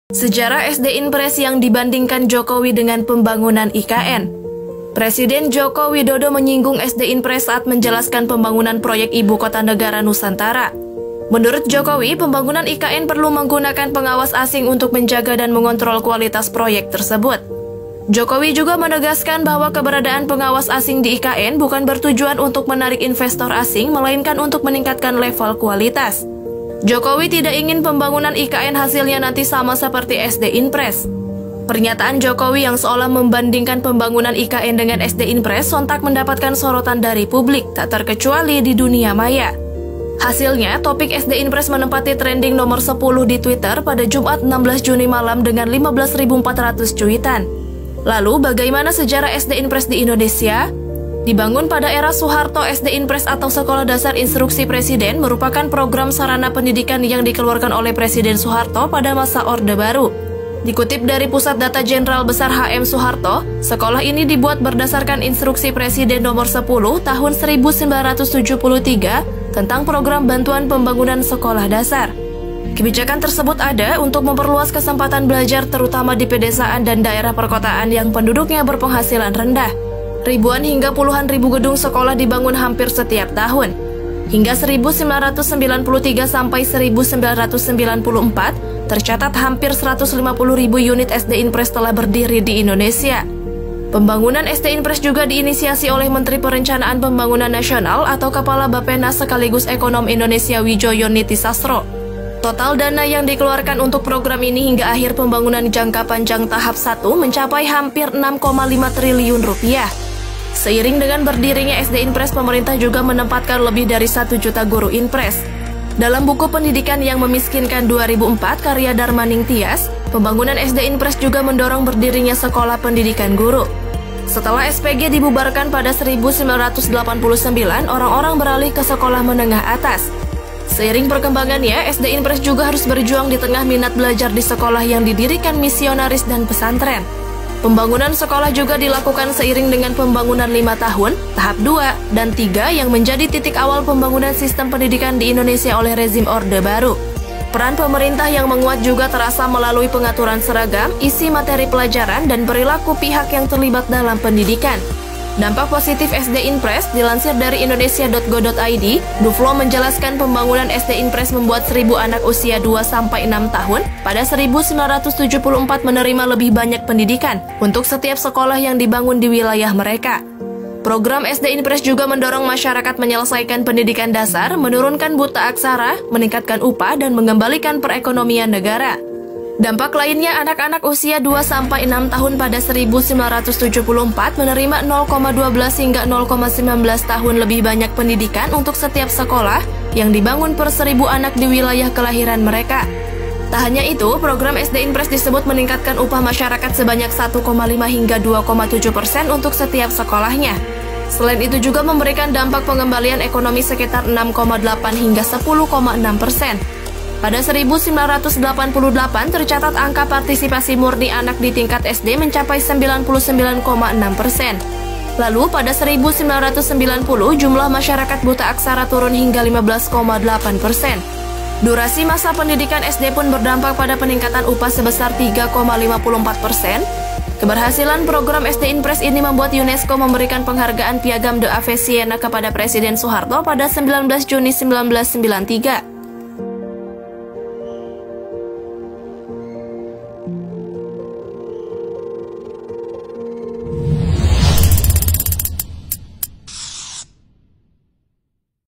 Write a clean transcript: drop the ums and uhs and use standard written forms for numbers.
Sejarah SD Inpres yang dibandingkan Jokowi dengan pembangunan IKN. Presiden Joko Widodo menyinggung SD Inpres saat menjelaskan pembangunan proyek Ibu Kota Negara Nusantara. Menurut Jokowi, pembangunan IKN perlu menggunakan pengawas asing untuk menjaga dan mengontrol kualitas proyek tersebut. Jokowi juga menegaskan bahwa keberadaan pengawas asing di IKN bukan bertujuan untuk menarik investor asing, melainkan untuk meningkatkan level kualitas. Jokowi tidak ingin pembangunan IKN hasilnya nanti sama seperti SD Inpres. Pernyataan Jokowi yang seolah membandingkan pembangunan IKN dengan SD Inpres sontak mendapatkan sorotan dari publik, tak terkecuali di dunia maya. Hasilnya, topik SD Inpres menempati trending nomor 10 di Twitter pada Jumat 16 Juni malam dengan 15.400 cuitan. Lalu, bagaimana sejarah SD Inpres di Indonesia? Dibangun pada era Soeharto, SD Inpres atau Sekolah Dasar Instruksi Presiden merupakan program sarana pendidikan yang dikeluarkan oleh Presiden Soeharto pada masa Orde Baru. Dikutip dari Pusat Data Jenderal Besar HM Soeharto, sekolah ini dibuat berdasarkan Instruksi Presiden nomor 10 tahun 1973 tentang program bantuan pembangunan sekolah dasar. Kebijakan tersebut ada untuk memperluas kesempatan belajar terutama di pedesaan dan daerah perkotaan yang penduduknya berpenghasilan rendah. Ribuan hingga puluhan ribu gedung sekolah dibangun hampir setiap tahun. Hingga 1993 sampai 1994, tercatat hampir 150 ribu unit SD Inpres telah berdiri di Indonesia. Pembangunan SD Inpres juga diinisiasi oleh Menteri Perencanaan Pembangunan Nasional atau Kepala Bappenas sekaligus Ekonom Indonesia Widjojo Nitisasro. Total dana yang dikeluarkan untuk program ini hingga akhir pembangunan jangka panjang tahap 1 mencapai hampir 6,5 triliun rupiah. Seiring dengan berdirinya SD Inpres, pemerintah juga menempatkan lebih dari 1 juta guru Inpres. Dalam buku pendidikan yang memiskinkan 2004 karya Darmaning Tias, pembangunan SD Inpres juga mendorong berdirinya sekolah pendidikan guru. Setelah SPG dibubarkan pada 1989, orang-orang beralih ke sekolah menengah atas. Seiring perkembangannya, SD Inpres juga harus berjuang di tengah minat belajar di sekolah yang didirikan misionaris dan pesantren. Pembangunan sekolah juga dilakukan seiring dengan pembangunan 5 tahun, tahap 2, dan 3 yang menjadi titik awal pembangunan sistem pendidikan di Indonesia oleh rezim Orde Baru. Peran pemerintah yang menguat juga terasa melalui pengaturan seragam, isi materi pelajaran, dan perilaku pihak yang terlibat dalam pendidikan. Dampak positif SD Inpres dilansir dari indonesia.go.id, Duflo menjelaskan pembangunan SD Inpres membuat 1.000 anak usia 2-6 tahun pada 1974 menerima lebih banyak pendidikan untuk setiap sekolah yang dibangun di wilayah mereka. Program SD Inpres juga mendorong masyarakat menyelesaikan pendidikan dasar, menurunkan buta aksara, meningkatkan upah, dan mengembalikan perekonomian negara. Dampak lainnya, anak-anak usia 2-6 tahun pada 1974 menerima 0,12 hingga 0,19 tahun lebih banyak pendidikan untuk setiap sekolah yang dibangun per 1.000 anak di wilayah kelahiran mereka. Tak hanya itu, program SD Inpres disebut meningkatkan upah masyarakat sebanyak 1,5 hingga 2,7% untuk setiap sekolahnya. Selain itu juga memberikan dampak pengembalian ekonomi sekitar 6,8 hingga 10,6%. Pada 1988 tercatat angka partisipasi murni anak di tingkat SD mencapai 99,6%. Lalu pada 1990 jumlah masyarakat buta aksara turun hingga 15,8%. Durasi masa pendidikan SD pun berdampak pada peningkatan upah sebesar 3,54%. Keberhasilan program SD Inpres ini membuat UNESCO memberikan penghargaan Piagam de Ave Siena kepada Presiden Soeharto pada 19 Juni 1993.